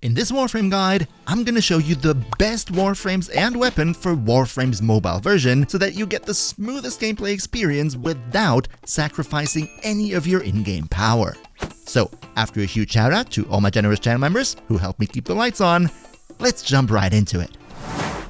In this Warframe guide, I'm gonna show you the best Warframes and weapon for Warframe's mobile version so that you get the smoothest gameplay experience without sacrificing any of your in-game power. So, after a huge shout out to all my generous channel members who help me keep the lights on, let's jump right into it.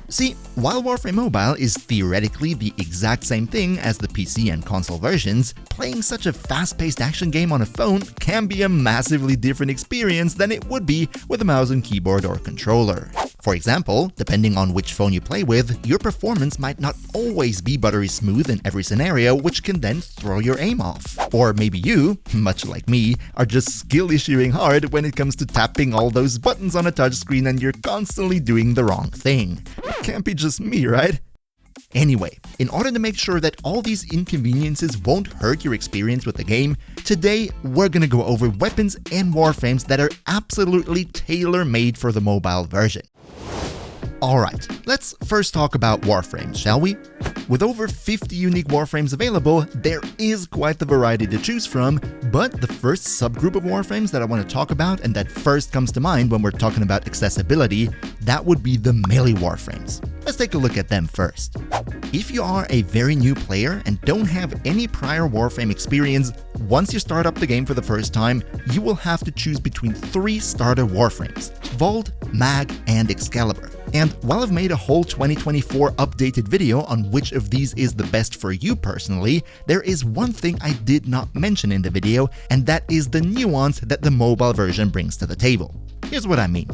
See, while Warframe Mobile is theoretically the exact same thing as the PC and console versions, playing such a fast-paced action game on a phone can be a massively different experience than it would be with a mouse and keyboard or controller. For example, depending on which phone you play with, your performance might not always be buttery smooth in every scenario, which can then throw your aim off. Or maybe you, much like me, are just skill issuing hard when it comes to tapping all those buttons on a touchscreen and you're constantly doing the wrong thing. Can't be just me, right? Anyway, in order to make sure that all these inconveniences won't hurt your experience with the game, today we're gonna go over weapons and warframes that are absolutely tailor-made for the mobile version. Alright, let's first talk about Warframes, shall we? With over 50 unique Warframes available, there is quite the variety to choose from, but the first subgroup of Warframes that I want to talk about and that first comes to mind when we're talking about accessibility, that would be the melee Warframes. Let's take a look at them first. If you are a very new player and don't have any prior Warframe experience, once you start up the game for the first time, you will have to choose between 3 starter Warframes: Vault, Mag, and Excalibur. And while I've made a whole 2024 updated video on which of these is the best for you personally, there is one thing I did not mention in the video, and that is the nuance that the mobile version brings to the table. Here's what I mean.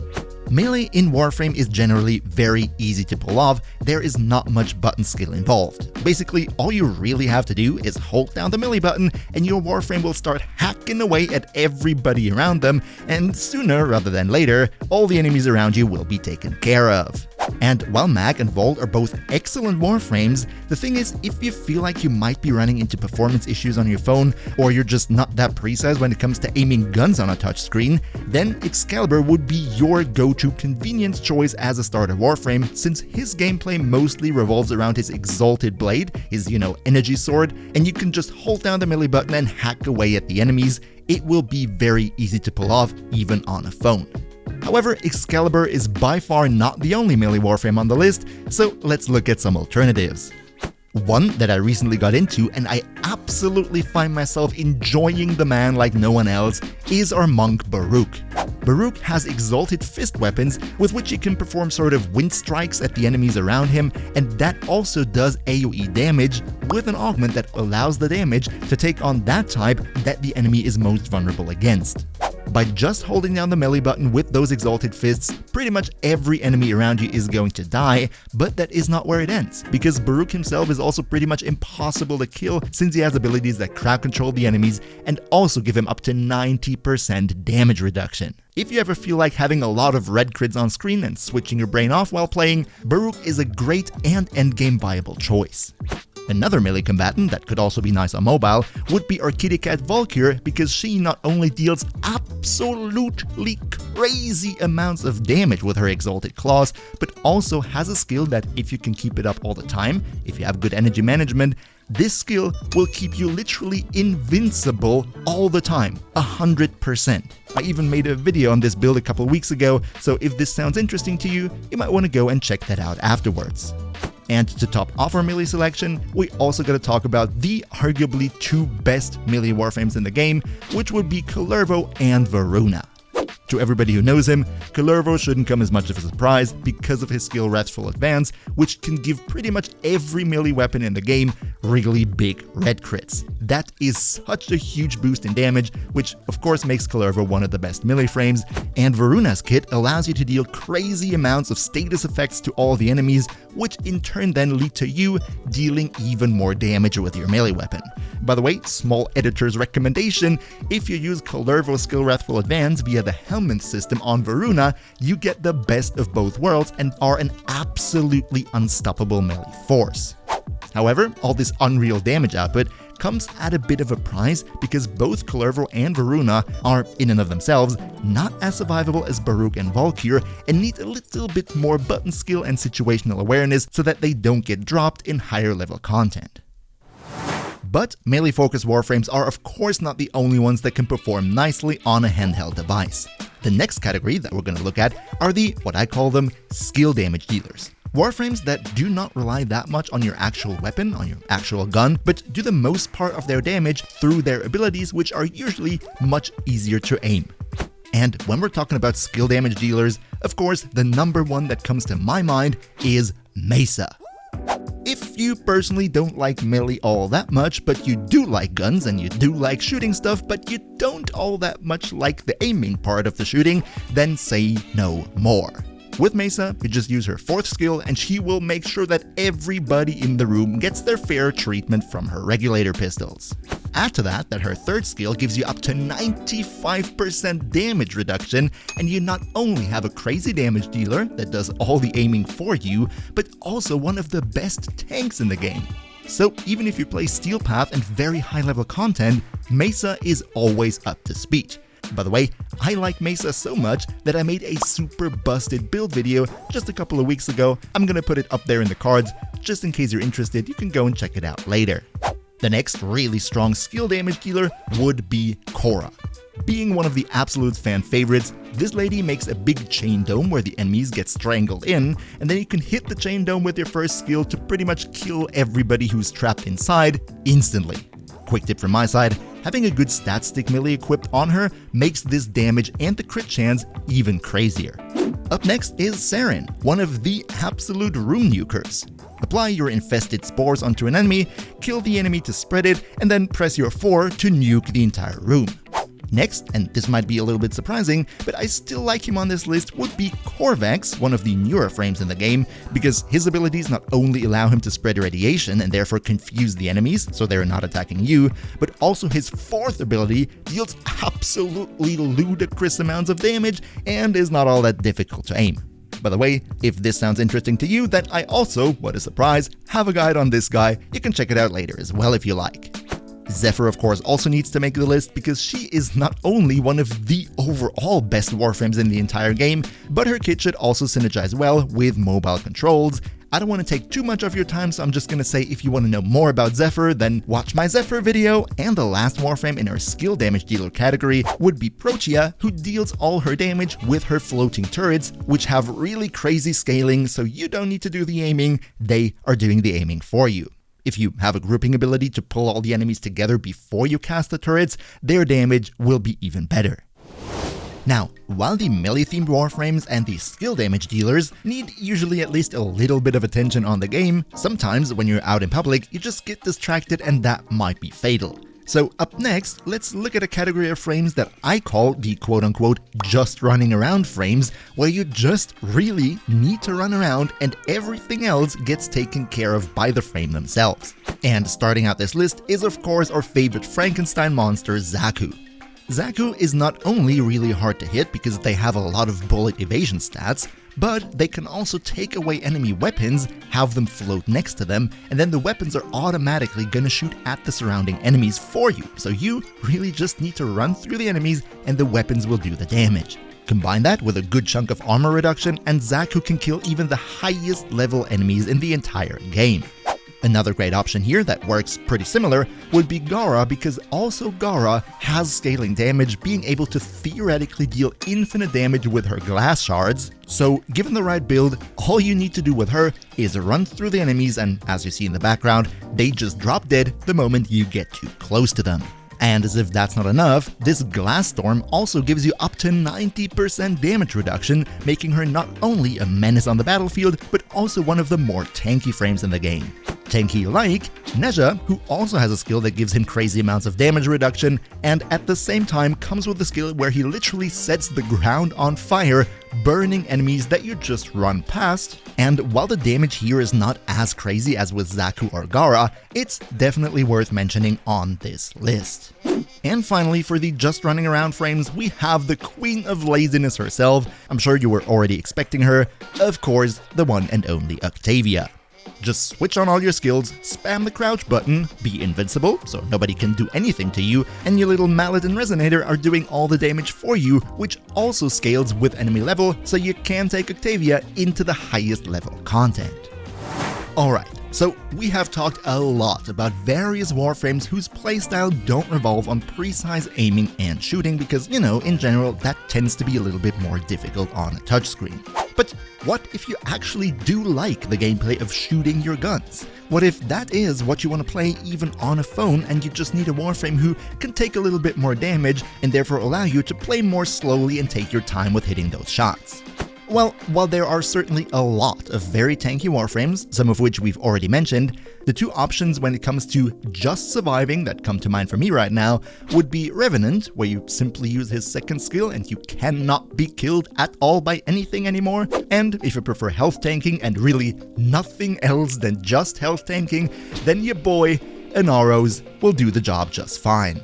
Melee in Warframe is generally very easy to pull off, there is not much button skill involved. Basically, all you really have to do is hold down the melee button and your Warframe will start hacking away at everybody around them, and sooner rather than later, all the enemies around you will be taken care of. And while Mag and Vault are both excellent Warframes, the thing is, if you feel like you might be running into performance issues on your phone, or you're just not that precise when it comes to aiming guns on a touchscreen, then Excalibur would be your go-to convenience choice as a starter Warframe, since his gameplay mostly revolves around his exalted blade, his, energy sword, and you can just hold down the melee button and hack away at the enemies. It will be very easy to pull off, even on a phone. However, Excalibur is by far not the only melee Warframe on the list, so let's look at some alternatives. One that I recently got into and I absolutely find myself enjoying the man like no one else is our monk Baruch. Baruch has exalted fist weapons with which he can perform sort of wind strikes at the enemies around him, and that also does AoE damage with an augment that allows the damage to take on that type that the enemy is most vulnerable against. By just holding down the melee button with those exalted fists, pretty much every enemy around you is going to die, but that is not where it ends, because Baruch himself is also pretty much impossible to kill since he has abilities that crowd control the enemies and also give him up to 90% damage reduction. If you ever feel like having a lot of red crits on screen and switching your brain off while playing, Baruch is a great and endgame viable choice. Another melee combatant that could also be nice on mobile would be our kitty cat Valkyr, because she not only deals absolutely crazy amounts of damage with her exalted claws, but also has a skill that, if you can keep it up all the time, if you have good energy management, this skill will keep you literally invincible all the time, 100%. I even made a video on this build a couple weeks ago, so if this sounds interesting to you, you might want to go and check that out afterwards. And to top off our melee selection, we also gotta talk about the arguably 2 best melee Warframes in the game, which would be Kullervo and Varuna. To everybody who knows him, Kullervo shouldn't come as much of a surprise because of his skill Wrathful Advance, which can give pretty much every melee weapon in the game really big red crits. That is such a huge boost in damage, which of course makes Kullervo one of the best melee frames, and Varuna's kit allows you to deal crazy amounts of status effects to all the enemies, which in turn then lead to you dealing even more damage with your melee weapon. By the way, small editor's recommendation, if you use Kullervo's skill Wrathful Advance via the helmet system on Varuna, you get the best of both worlds and are an absolutely unstoppable melee force. However, all this unreal damage output comes at a bit of a price, because both Kullervo and Varuna are, in and of themselves, not as survivable as Baruch and Valkyr and need a little bit more button skill and situational awareness so that they don't get dropped in higher level content. But melee-focused Warframes are of course not the only ones that can perform nicely on a handheld device. The next category that we're going to look at are what I call them, skill damage dealers. Warframes that do not rely that much on your actual weapon, on your actual gun, but do the most part of their damage through their abilities, which are usually much easier to aim. And when we're talking about skill damage dealers, of course, the number one that comes to my mind is Mesa. If you personally don't like melee all that much, but you do like guns and you do like shooting stuff, but you don't all that much like the aiming part of the shooting, then say no more. With Mesa, you just use her 4th skill and she will make sure that everybody in the room gets their fair treatment from her regulator pistols. Add to that her 3rd skill gives you up to 95% damage reduction, and you not only have a crazy damage dealer that does all the aiming for you, but also one of the best tanks in the game. So even if you play Steel Path and very high level content, Mesa is always up to speed. By the way, I like Mesa so much that I made a super busted build video just a couple of weeks ago. I'm gonna put it up there in the cards, just in case you're interested. You can go and check it out later. The next really strong skill damage dealer would be Cora. Being one of the absolute fan favorites, this lady makes a big chain dome where the enemies get strangled in, and then you can hit the chain dome with your 1st skill to pretty much kill everybody who's trapped inside instantly. Quick tip from my side, having a good stat stick melee equipped on her makes this damage and the crit chance even crazier. Up next is Saren, one of the absolute room nukers. Apply your infested spores onto an enemy, kill the enemy to spread it, and then press your 4 to nuke the entire room. Next, and this might be a little bit surprising, but I still like him on this list, would be Korvax, one of the newer frames in the game, because his abilities not only allow him to spread radiation and therefore confuse the enemies so they're not attacking you, but also his 4th ability deals absolutely ludicrous amounts of damage and is not all that difficult to aim. By the way, if this sounds interesting to you, then I also, what a surprise, have a guide on this guy. You can check it out later as well if you like. Zephyr of course also needs to make the list because she is not only one of the overall best Warframes in the entire game, but her kit should also synergize well with mobile controls. I don't want to take too much of your time, so I'm just gonna say if you want to know more about Zephyr, then watch my Zephyr video, and the last Warframe in our skill damage dealer category would be Prochia, who deals all her damage with her floating turrets, which have really crazy scaling, so you don't need to do the aiming, they are doing the aiming for you. If you have a grouping ability to pull all the enemies together before you cast the turrets, their damage will be even better. Now, while the melee-themed Warframes and the skill damage dealers need usually at least a little bit of attention on the game, sometimes when you're out in public, you just get distracted and that might be fatal. So up next, let's look at a category of frames that I call the quote-unquote just running around frames, where you just really need to run around and everything else gets taken care of by the frame themselves. And starting out this list is of course our favorite Frankenstein monster, Zaku. Zaku is not only really hard to hit because they have a lot of bullet evasion stats, but they can also take away enemy weapons, have them float next to them, and then the weapons are automatically gonna shoot at the surrounding enemies for you, so you really just need to run through the enemies and the weapons will do the damage. Combine that with a good chunk of armor reduction and Zaku can kill even the highest level enemies in the entire game. Another great option here that works pretty similar would be Gara, because also Gara has scaling damage, being able to theoretically deal infinite damage with her glass shards. So given the right build, all you need to do with her is run through the enemies, and as you see in the background, they just drop dead the moment you get too close to them. And as if that's not enough, this Glass Storm also gives you up to 90% damage reduction, making her not only a menace on the battlefield, but also one of the more tanky frames in the game. Tanky like Nezha, who also has a skill that gives him crazy amounts of damage reduction, and at the same time comes with a skill where he literally sets the ground on fire, burning enemies that you just run past. And while the damage here is not as crazy as with Zaku or Gara, it's definitely worth mentioning on this list. And finally, for the just running around frames, we have the queen of laziness herself. I'm sure you were already expecting her, of course, the one and only Octavia. Just switch on all your skills, spam the crouch button, be invincible, so nobody can do anything to you, and your little mallet and resonator are doing all the damage for you, which also scales with enemy level, so you can take Octavia into the highest level content. Alright, So we have talked a lot about various Warframes whose playstyle don't revolve on precise aiming and shooting because, in general, that tends to be a little bit more difficult on a touchscreen. But what if you actually do like the gameplay of shooting your guns? What if that is what you want to play even on a phone and you just need a Warframe who can take a little bit more damage and therefore allow you to play more slowly and take your time with hitting those shots? Well, while there are certainly a lot of very tanky Warframes, some of which we've already mentioned, the two options when it comes to just surviving that come to mind for me right now would be Revenant, where you simply use his second skill and you cannot be killed at all by anything anymore, and if you prefer health tanking and really nothing else than just health tanking, then your boy, Inaros, will do the job just fine.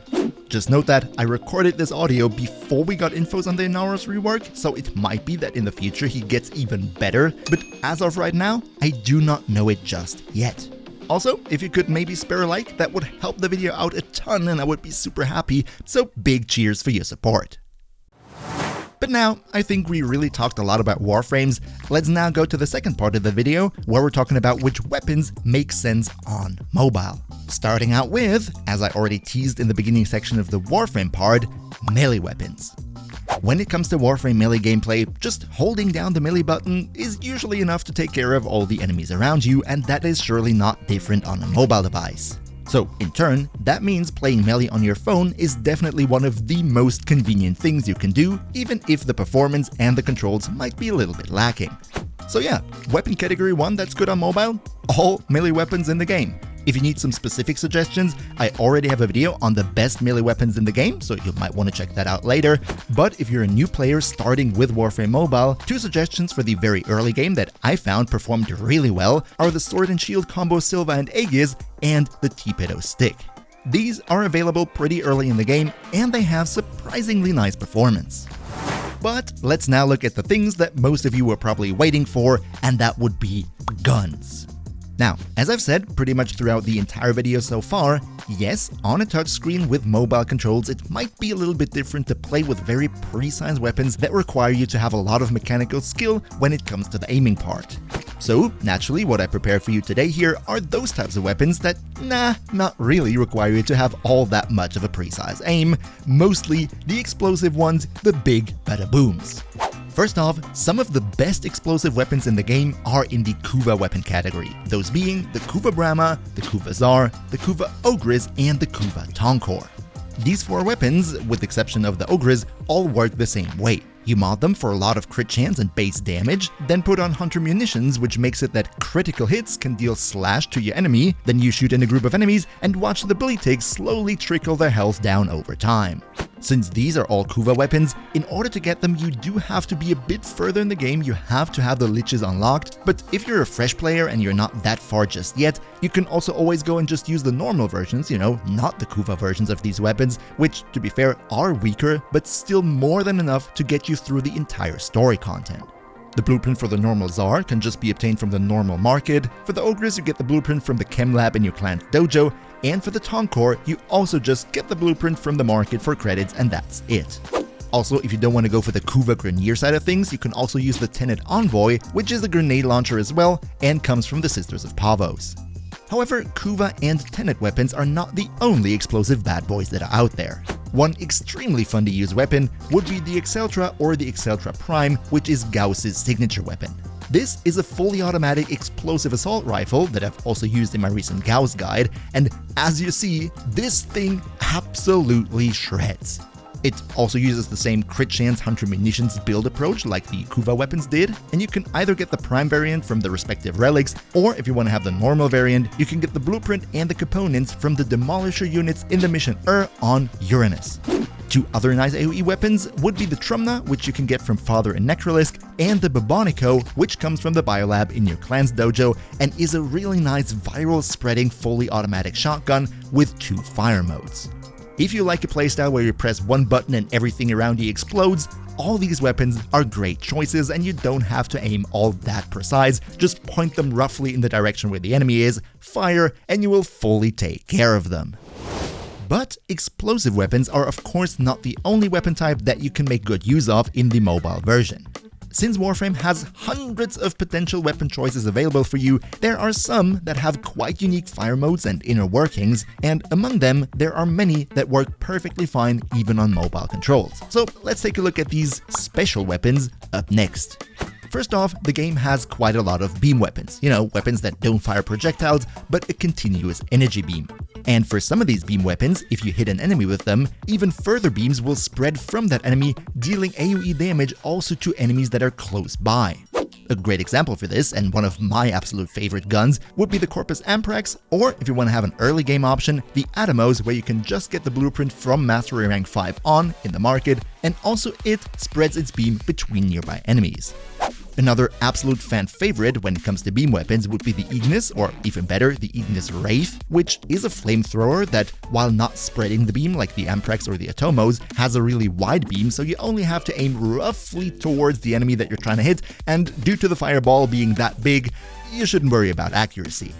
Just note that I recorded this audio before we got infos on the Inaros rework, so it might be that in the future he gets even better, but as of right now, I do not know it just yet. Also, if you could maybe spare a like, that would help the video out a ton and I would be super happy, so big cheers for your support. But now, I think we really talked a lot about Warframes. Let's now go to the second part of the video, where we're talking about which weapons make sense on mobile. Starting out with, as I already teased in the beginning section of the Warframe part, melee weapons. When it comes to Warframe melee gameplay, just holding down the melee button is usually enough to take care of all the enemies around you, and that is surely not different on a mobile device. So, in turn, that means playing melee on your phone is definitely one of the most convenient things you can do, even if the performance and the controls might be a little bit lacking. So yeah, weapon category 1 that's good on mobile? All melee weapons in the game. If you need some specific suggestions, I already have a video on the best melee weapons in the game, so you might want to check that out later. But if you're a new player starting with Warframe Mobile, 2 suggestions for the very early game that I found performed really well are the Sword and Shield combo Silva and Aegis and the T-Pedo stick. These are available pretty early in the game, and they have surprisingly nice performance. But let's now look at the things that most of you were probably waiting for, and that would be guns. Now, as I've said pretty much throughout the entire video so far, yes, on a touchscreen with mobile controls it might be a little bit different to play with very precise weapons that require you to have a lot of mechanical skill when it comes to the aiming part. So, naturally, what I prepared for you today here are those types of weapons that, not really require you to have all that much of a precise aim, mostly the explosive ones, the big bada booms. First off, some of the best explosive weapons in the game are in the Kuva weapon category, those being the Kuva Brahma, the Kuva Tsar, the Kuva Ogres, and the Kuva Tonkor. These 4 weapons, with the exception of the Ogres, all work the same way. You mod them for a lot of crit chance and base damage, then put on Hunter munitions, which makes it that critical hits can deal slash to your enemy, then you shoot in a group of enemies and watch the ability tags slowly trickle their health down over time. Since these are all Kuva weapons, in order to get them you do have to be a bit further in the game, you have to have the liches unlocked, but if you're a fresh player and you're not that far just yet, you can also always go and just use the normal versions, not the Kuva versions of these weapons, which, to be fair, are weaker, but still more than enough to get you through the entire story content. The blueprint for the normal Tsar can just be obtained from the normal market, for the Ogres you get the blueprint from the Chem Lab in your clan's dojo, and for the Tonkor you also just get the blueprint from the market for credits and that's it. Also, if you don't want to go for the Kuva Grenadier side of things, you can also use the Tenet Envoy, which is a grenade launcher as well, and comes from the Sisters of Pavos. However, Kuva and Tenet weapons are not the only explosive bad boys that are out there. One extremely fun to use weapon would be the Exceltra or the Exceltra Prime, which is Gauss's signature weapon. This is a fully automatic explosive assault rifle that I've also used in my recent Gauss guide, and as you see, this thing absolutely shreds. It also uses the same crit chance Hunter munitions build approach like the Kuva weapons did, and you can either get the Prime variant from the respective relics, or if you want to have the normal variant, you can get the blueprint and the components from the Demolisher units in the mission on Uranus. 2 other nice AoE weapons would be the Trumna, which you can get from Father and Necrolisk, and the Babonico, which comes from the Biolab in your clan's dojo and is a really nice viral spreading fully automatic shotgun with 2 fire modes. If you like a playstyle where you press one button and everything around you explodes, all these weapons are great choices and you don't have to aim all that precise, just point them roughly in the direction where the enemy is, fire, and you will fully take care of them. But explosive weapons are of course not the only weapon type that you can make good use of in the mobile version. Since Warframe has hundreds of potential weapon choices available for you, there are some that have quite unique fire modes and inner workings, and among them, there are many that work perfectly fine even on mobile controls. So let's take a look at these special weapons up next. First off, the game has quite a lot of beam weapons, weapons that don't fire projectiles, but a continuous energy beam. And for some of these beam weapons, if you hit an enemy with them, even further beams will spread from that enemy, dealing AoE damage also to enemies that are close by. A great example for this, and one of my absolute favorite guns, would be the Corpus Amprax, or if you want to have an early game option, the Atomos, where you can just get the blueprint from Mastery Rank 5 on in the market, and also it spreads its beam between nearby enemies. Another absolute fan favorite when it comes to beam weapons would be the Ignis, or even better, the Ignis Wraith, which is a flamethrower that, while not spreading the beam like the Amprax or the Atomos, has a really wide beam, so you only have to aim roughly towards the enemy that you're trying to hit, and due to the fireball being that big, you shouldn't worry about accuracy.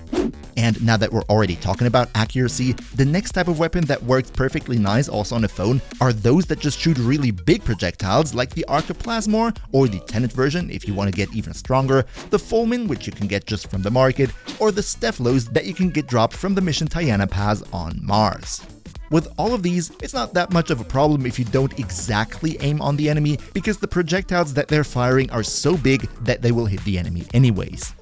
And now that we're already talking about accuracy, the next type of weapon that works perfectly nice also on a phone are those that just shoot really big projectiles like the Arcoplasmor, or the Tenet version if you want to get even stronger, the Fulmin, which you can get just from the market, or the Stephalos that you can get dropped from the mission Tiana Pass on Mars. With all of these, it's not that much of a problem if you don't exactly aim on the enemy, because the projectiles that they're firing are so big that they will hit the enemy anyways.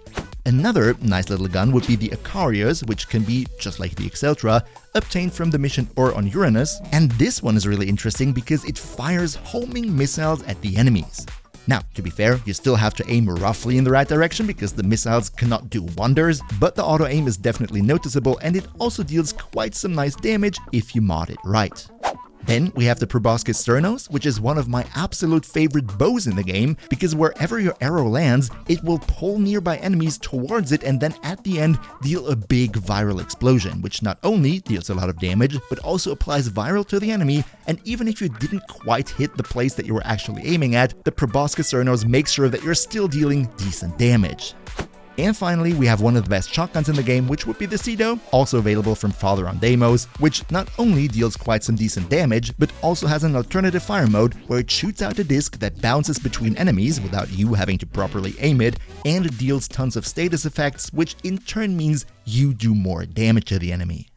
Another nice little gun would be the Icarius, which can be, just like the Exceltra, obtained from the mission Ur on Uranus, and this one is really interesting because it fires homing missiles at the enemies. Now, to be fair, you still have to aim roughly in the right direction because the missiles cannot do wonders, but the auto-aim is definitely noticeable, and it also deals quite some nice damage if you mod it right. Then we have the Proboscis Cernos, which is one of my absolute favorite bows in the game, because wherever your arrow lands, it will pull nearby enemies towards it and then at the end deal a big viral explosion, which not only deals a lot of damage, but also applies viral to the enemy, and even if you didn't quite hit the place that you were actually aiming at, the Proboscis Cernos makes sure that you're still dealing decent damage. And finally, we have one of the best shotguns in the game, which would be the Cedo, also available from Father on Deimos, which not only deals quite some decent damage, but also has an alternative fire mode where it shoots out a disc that bounces between enemies without you having to properly aim it, and it deals tons of status effects, which in turn means you do more damage to the enemy.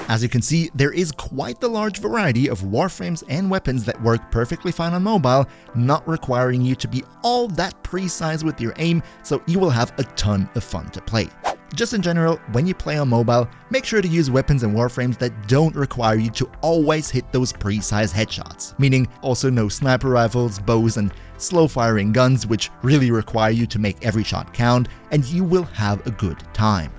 As you can see, there is quite the large variety of warframes and weapons that work perfectly fine on mobile, not requiring you to be all that precise with your aim, so you will have a ton of fun to play. Just in general, when you play on mobile, make sure to use weapons and warframes that don't require you to always hit those precise headshots, meaning also no sniper rifles, bows, and slow-firing guns which really require you to make every shot count, and you will have a good time.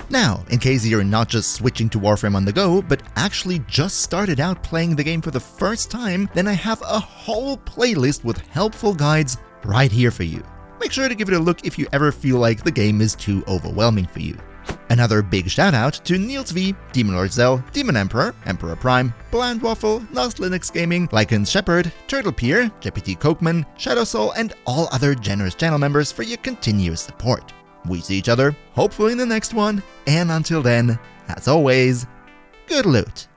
Now, in case you're not just switching to Warframe on the go, but actually just started out playing the game for the first time, then I have a whole playlist with helpful guides right here for you. Make sure to give it a look if you ever feel like the game is too overwhelming for you. Another big shout out to Niels V, Demon Lord Zell, Demon Emperor, Emperor Prime, Bland Waffle, Lost Linux Gaming, Lycan's Shepherd, Turtle Pier, JPT Kochman, Shadow Soul, and all other generous channel members for your continuous support. We see each other, hopefully in the next one, and until then, as always, good loot.